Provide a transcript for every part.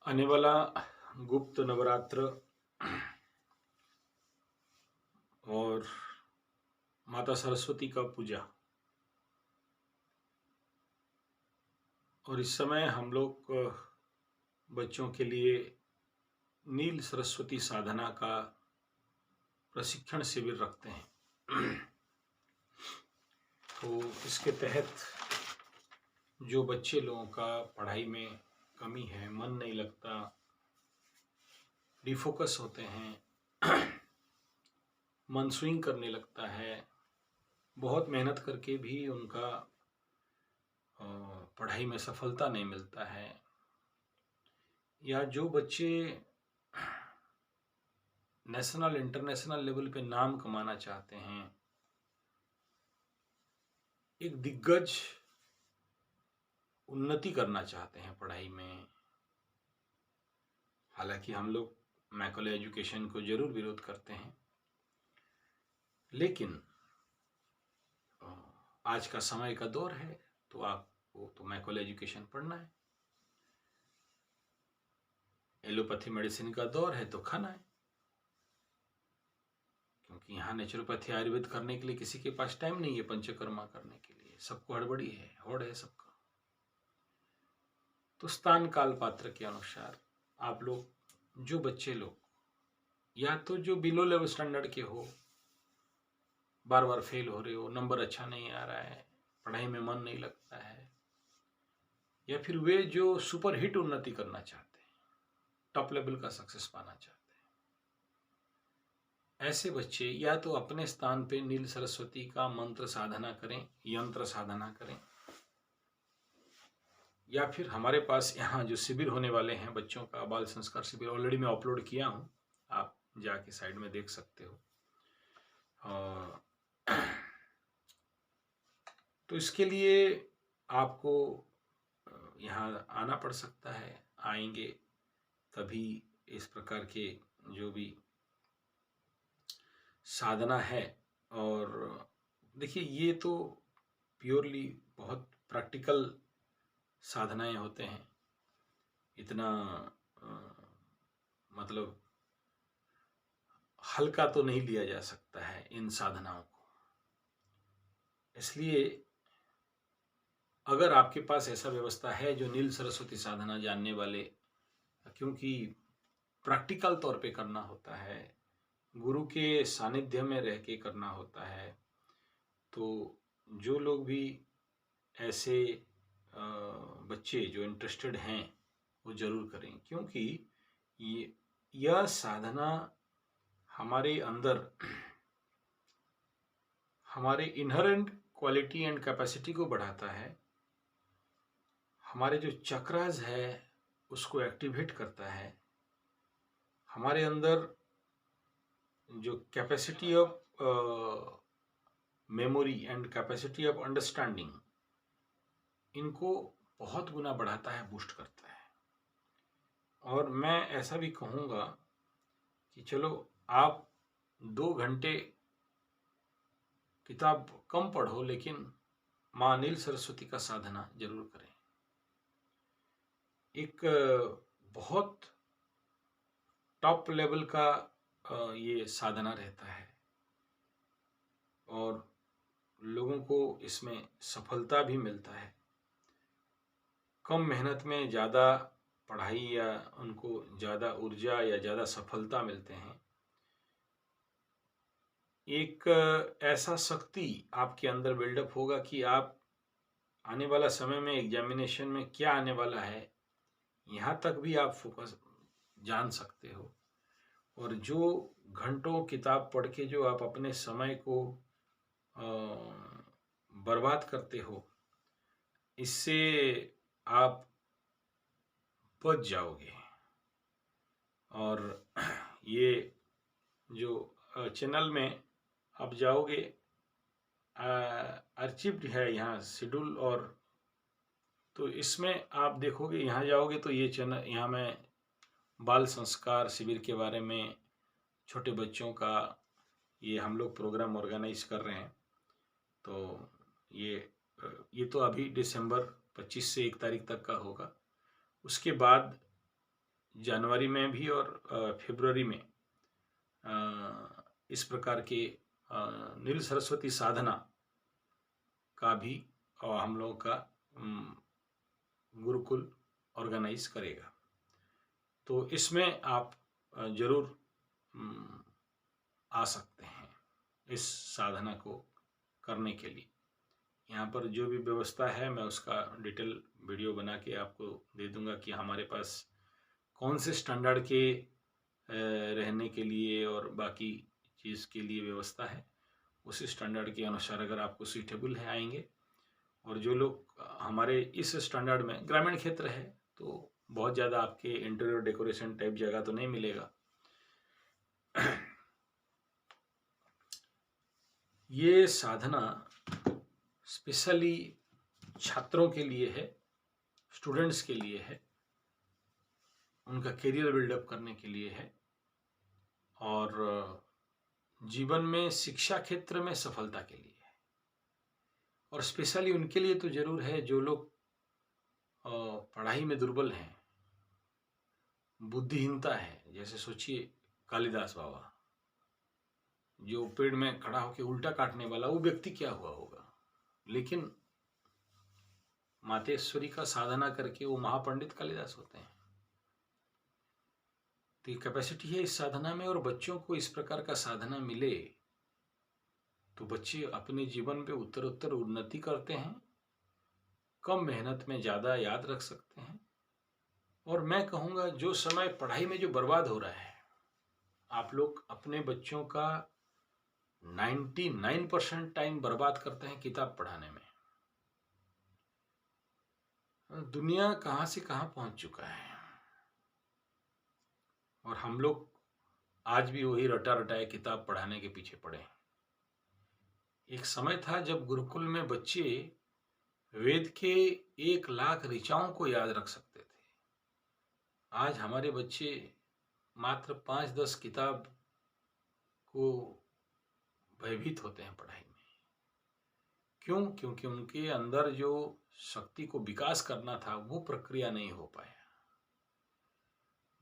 आने वाला गुप्त नवरात्र और माता सरस्वती का पूजा, और इस समय हम लोग बच्चों के लिए नील सरस्वती साधना का प्रशिक्षण शिविर रखते हैं। तो इसके तहत जो बच्चे लोगों का पढ़ाई में कमी है, मन नहीं लगता, डिफोकस होते हैं, मन स्विंग करने लगता है, बहुत मेहनत करके भी उनका पढ़ाई में सफलता नहीं मिलता है, या जो बच्चे नेशनल इंटरनेशनल लेवल पे नाम कमाना चाहते हैं, एक दिग्गज उन्नति करना चाहते हैं पढ़ाई में। हालांकि हम लोग मैकले एजुकेशन को जरूर विरोध करते हैं, लेकिन आज का समय का दौर है तो आपको तो मैकले एजुकेशन पढ़ना है। एलोपैथी मेडिसिन का दौर है तो खाना है, क्योंकि यहाँ नेचुरोपैथी आयुर्वेद करने के लिए किसी के पास टाइम नहीं है, पंचकर्मा करने के लिए सबको हड़बड़ी है, होड़ है सबका। तो स्थान काल पात्र के अनुसार आप लोग, जो बच्चे लोग या तो जो बिलो लेवल स्टैंडर्ड के हो, बार बार फेल हो रहे हो, नंबर अच्छा नहीं आ रहा है, पढ़ाई में मन नहीं लगता है, या फिर वे जो सुपर हिट उन्नति करना चाहते हैं, टॉप लेवल का सक्सेस पाना चाहते हैं, ऐसे बच्चे या तो अपने स्थान पे नील सरस्वती का मंत्र साधना करें, यंत्र साधना करें, या फिर हमारे पास यहाँ जो शिविर होने वाले हैं बच्चों का, बाल संस्कार शिविर ऑलरेडी मैं अपलोड किया हूँ, आप जाके साइड में देख सकते हो। तो इसके लिए आपको यहाँ आना पड़ सकता है, आएंगे तभी इस प्रकार के जो भी साधना है। और देखिए, ये तो प्योरली बहुत प्रैक्टिकल साधनाएं होते हैं, इतना मतलब हल्का तो नहीं लिया जा सकता है इन साधनाओं को। इसलिए अगर आपके पास ऐसा व्यवस्था है जो नील सरस्वती साधना जानने वाले, क्योंकि प्रैक्टिकल तौर पे करना होता है, गुरु के सानिध्य में रह के करना होता है, तो जो लोग भी ऐसे बच्चे जो इंटरेस्टेड हैं वो जरूर करें, क्योंकि यह साधना हमारे अंदर हमारे इनहेरेंट क्वालिटी एंड कैपेसिटी को बढ़ाता है, हमारे जो चक्रास है उसको एक्टिवेट करता है, हमारे अंदर जो capacity of memory and capacity of understanding, इनको बहुत गुना बढ़ाता है, बूस्ट करता है। और मैं ऐसा भी कहूँगा कि चलो आप 2 घंटे किताब कम पढ़ो, लेकिन माँ नील सरस्वती का साधना जरूर करें। एक बहुत टॉप लेवल का ये साधना रहता है, और लोगों को इसमें सफलता भी मिलता है। कम मेहनत में ज़्यादा पढ़ाई या उनको ज़्यादा ऊर्जा या ज़्यादा सफलता मिलते हैं। एक ऐसा शक्ति आपके अंदर बिल्डअप होगा कि आप आने वाला समय में एग्जामिनेशन में क्या आने वाला है, यहाँ तक भी आप फोकस जान सकते हो। और जो घंटों किताब पढ़ के जो आप अपने समय को बर्बाद करते हो, इससे आप बच जाओगे। और ये जो चैनल में आप जाओगे, अर्चिव्ड है यहाँ शेड्यूल, और तो इसमें आप देखोगे, यहाँ जाओगे तो ये चैनल, यहाँ मैं बाल संस्कार शिविर के बारे में, छोटे बच्चों का ये हम लोग प्रोग्राम ऑर्गेनाइज कर रहे हैं। तो ये तो अभी दिसंबर 25 से 1 तारीख तक का होगा। उसके बाद जनवरी में भी और फरवरी में इस प्रकार के नील सरस्वती साधना का भी हम लोगों का गुरुकुल ऑर्गेनाइज करेगा। तो इसमें आप जरूर आ सकते हैं इस साधना को करने के लिए। यहाँ पर जो भी व्यवस्था है मैं उसका डिटेल वीडियो बना के आपको दे दूंगा कि हमारे पास कौन से स्टैंडर्ड के रहने के लिए और बाकी चीज़ के लिए व्यवस्था है। उस स्टैंडर्ड के अनुसार अगर आपको सूटेबल है आएंगे। और जो लोग हमारे इस स्टैंडर्ड में ग्रामीण क्षेत्र है तो बहुत ज़्यादा आपके इंटीरियर डेकोरेशन टाइप जगह तो नहीं मिलेगा। ये साधना स्पेशली छात्रों के लिए है, स्टूडेंट्स के लिए है, उनका करियर बिल्डअप करने के लिए है और जीवन में शिक्षा क्षेत्र में सफलता के लिए है। और स्पेशली उनके लिए तो जरूर है जो लोग पढ़ाई में दुर्बल हैं, बुद्धिहीनता है। जैसे सोचिए कालिदास बाबा जो पेड़ में खड़ा होकर उल्टा काटने वाला, वो व्यक्ति क्या हुआ होगा, लेकिन मातेश्वरी का साधना करके वो महापंडित कालिदास होते हैं। तो ये कैपेसिटी है इस साधना में। और बच्चों को इस प्रकार का साधना मिले तो बच्चे अपने जीवन पे उत्तरोत्तर उन्नति करते हैं, कम मेहनत में ज़्यादा याद रख सकते हैं। और मैं कहूँगा जो समय पढ़ाई में जो बर्बाद हो रहा है, आप लोग अपने बच्चों का 99% टाइम बर्बाद करते हैं किताब पढ़ाने में। दुनिया कहाँ से कहाँ पहुँच चुका है और हम लोग आज भी वही रटा रटाए किताब पढ़ाने के पीछे पड़े हैं। एक समय था जब गुरुकुल में बच्चे वेद के 1 लाख ऋचाओं को याद रख सकते थे। आज हमारे बच्चे मात्र 5-10 किताब को भयभीत होते हैं पढ़ाई में। क्यों? क्योंकि उनके अंदर जो शक्ति को विकास करना था वो प्रक्रिया नहीं हो पाया।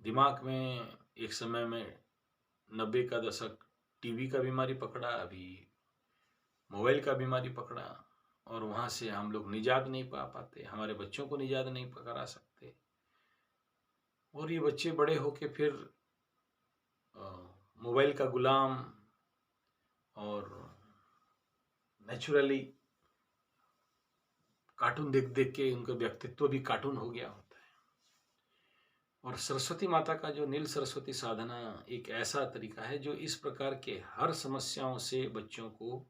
दिमाग में एक समय में 90 का दशक टीवी का बीमारी पकड़ा, अभी मोबाइल का बीमारी पकड़ा और वहाँ से हम लोग निजात नहीं पा पाते, हमारे बच्चों को निजात नहीं करा सकते। और ये बच्चे बड़े होके फिर मोबाइल का गुलाम और नेचुरली कार्टून देख देख के उनका व्यक्तित्व भी कार्टून हो गया होता है। और सरस्वती माता का जो नील सरस्वती साधना एक ऐसा तरीका है जो इस प्रकार के हर समस्याओं से बच्चों को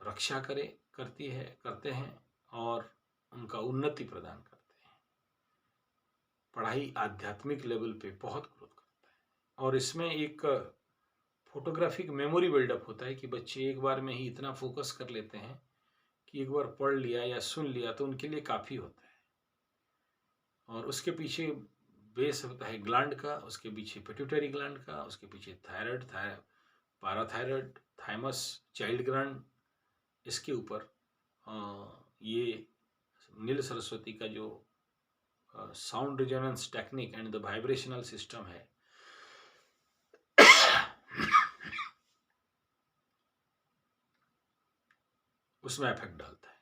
रक्षा करते हैं और उनका उन्नति प्रदान करते हैं। पढ़ाई आध्यात्मिक लेवल पे बहुत ग्रोथ करता है। और इसमें एक फोटोग्राफिक मेमोरी बिल्डअप होता है कि बच्चे एक बार में ही इतना फोकस कर लेते हैं कि एक बार पढ़ लिया या सुन लिया तो उनके लिए काफ़ी होता है। और उसके पीछे बेस होता है ग्लैंड का, उसके पीछे पिट्यूटरी ग्लैंड का, उसके पीछे थायराइड, पाराथायराइड, थाइमस, चाइल्ड ग्लैंड। इसके ऊपर ये नील सरस्वती का जो sound resonance technique and the vibrational system है उसमें इफेक्ट डालता है,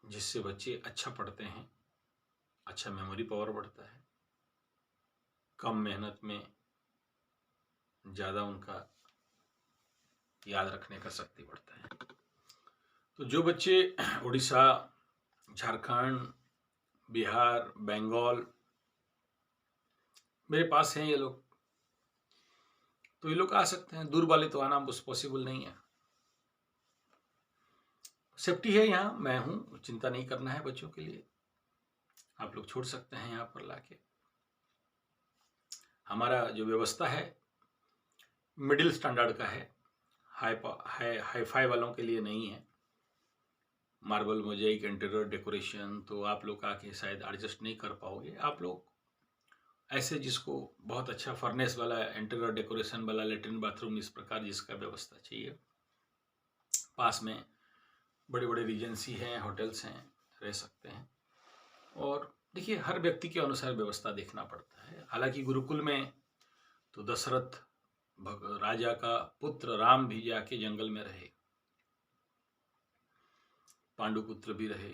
जिससे बच्चे अच्छा पढ़ते हैं, अच्छा मेमोरी पावर बढ़ता है, कम मेहनत में ज़्यादा उनका याद रखने का शक्ति बढ़ता है। तो जो बच्चे उड़ीसा, झारखंड, बिहार, बंगाल मेरे पास हैं ये लोग, तो ये लोग आ सकते हैं। दूर वाले तो आना पॉसिबल नहीं है। सेफ्टी है यहाँ, मैं हूँ, चिंता नहीं करना है बच्चों के लिए। आप लोग छोड़ सकते हैं यहाँ पर लाके। हमारा जो व्यवस्था है मिडिल स्टैंडर्ड का है, हाई फाई वालों के लिए नहीं है। मार्बल मोजाइक इंटीरियर डेकोरेशन तो आप लोग आके शायद एडजस्ट नहीं कर पाओगे। आप लोग ऐसे जिसको बहुत अच्छा फर्नेस वाला इंटीरियर डेकोरेशन वाला लेटरिन बाथरूम इस प्रकार जिसका व्यवस्था चाहिए, पास में बड़े बड़े रीजेंसी हैं, होटल्स हैं, रह सकते हैं। और देखिए, हर व्यक्ति के अनुसार व्यवस्था देखना पड़ता है। हालांकि गुरुकुल में तो दशरथ राजा का पुत्र राम भी जाके जंगल में रहे, पांडुपुत्र भी रहे।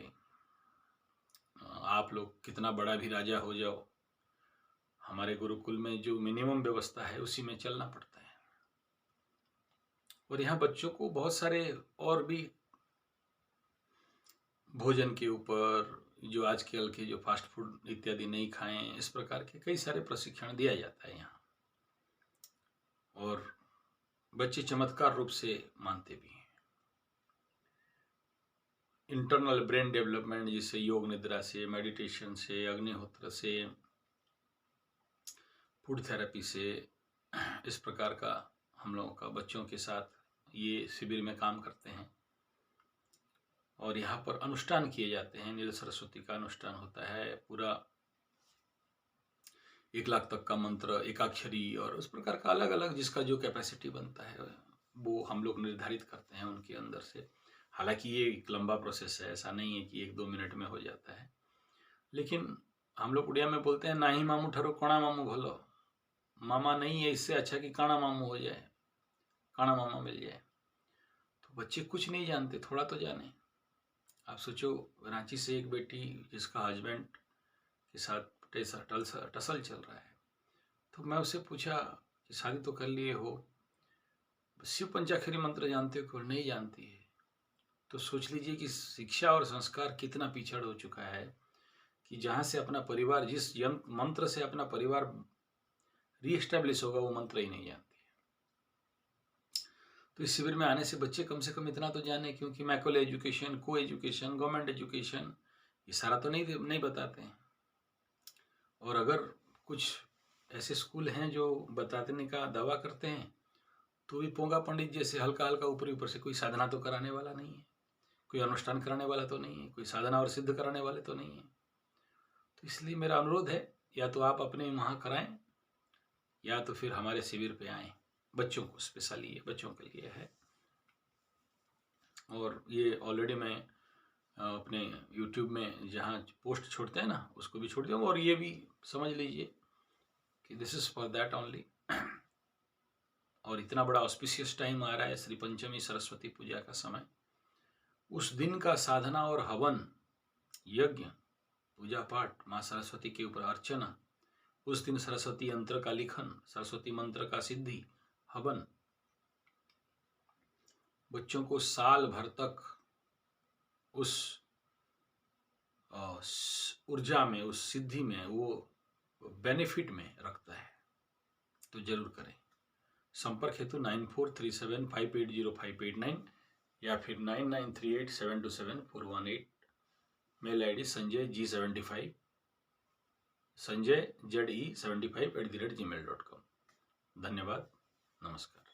आप लोग कितना बड़ा भी राजा हो जाओ, हमारे गुरुकुल में जो मिनिमम व्यवस्था है उसी में चलना पड़ता है। और यहाँ बच्चों को बहुत सारे और भी भोजन के ऊपर, जो आजकल के जो फास्ट फूड इत्यादि नहीं खाएं, इस प्रकार के कई सारे प्रशिक्षण दिया जाता है यहाँ। और बच्चे चमत्कार रूप से मानते भी हैं। इंटरनल ब्रेन डेवलपमेंट, जिसे योग निद्रा से, मेडिटेशन से, अग्निहोत्र से, फूड थेरेपी से, इस प्रकार का हम लोगों का बच्चों के साथ ये शिविर में काम करते हैं। और यहाँ पर अनुष्ठान किए जाते हैं। नील सरस्वती का अनुष्ठान होता है, पूरा 1 लाख तक का मंत्र, एकाक्षरी, और उस प्रकार का अलग अलग जिसका जो कैपेसिटी बनता है वो हम लोग निर्धारित करते हैं उनके अंदर से। हालांकि ये एक लंबा प्रोसेस है, ऐसा नहीं है कि 1-2 मिनट में हो जाता है। लेकिन हम लोग उड़िया में बोलते हैं, ना ही मामू ठहरो काणा मामू भलो। मामा नहीं है, इससे अच्छा कि काणा मामू हो जाए, काणा मामा मिल जाए। तो बच्चे कुछ नहीं जानते, थोड़ा तो जाने। आप सोचो, रांची से एक बेटी जिसका हस्बैंड के साथ टसल चल रहा है, तो मैं उससे पूछा कि शादी तो कर लिए हो, शिव पंचाक्षरी मंत्र जानते हो? नहीं जानती है। तो सोच लीजिए कि शिक्षा और संस्कार कितना पिछड़ हो चुका है कि जहाँ से अपना परिवार, जिस मंत्र से अपना परिवार रीएस्टेब्लिश होगा, वो मंत्र ही नहीं जानती है। तो इस शिविर में आने से बच्चे कम से कम इतना तो जाने, क्योंकि मैकल एजुकेशन, को एजुकेशन, गवर्नमेंट एजुकेशन, ये सारा तो नहीं बताते हैं। और अगर कुछ ऐसे स्कूल हैं जो बताने का दावा करते हैं, तो भी पोंगा पंडित जैसे हल्का हल्का ऊपर से, कोई साधना तो कराने वाला नहीं है, कोई अनुष्ठान कराने वाला तो नहीं है, कोई साधना और सिद्ध कराने वाले तो नहीं है। तो इसलिए मेरा अनुरोध है, या तो आप अपने वहाँ कराएं, या तो फिर हमारे शिविर पे आएँ। बच्चों को स्पेशली, ये बच्चों के लिए है। और ये ऑलरेडी मैं अपने YouTube में जहाँ पोस्ट छोड़ते हैं ना, उसको भी छोड़ दिया। और ये भी समझ लीजिए कि this is for that only. और इतना बड़ा ऑस्पिशियस टाइम आ रहा है, श्री पंचमी सरस्वती पूजा का समय। उस दिन का साधना और हवन, यज्ञ, पूजा पाठ, माँ सरस्वती के ऊपर अर्चना, उस दिन सरस्वती यंत्र का लिखन, सरस्वती मंत्र का सिद्धि, हवन, बच्चों को साल भर तक उस ऊर्जा में, उस सिद्धि में, वो बेनिफिट में रखता है। तो जरूर करें। संपर्क हेतु 9437580589 या फिर 9938727418। Mail ID Sanjay G75, sanjayze75@gmail.com। धन्यवाद, नमस्कार।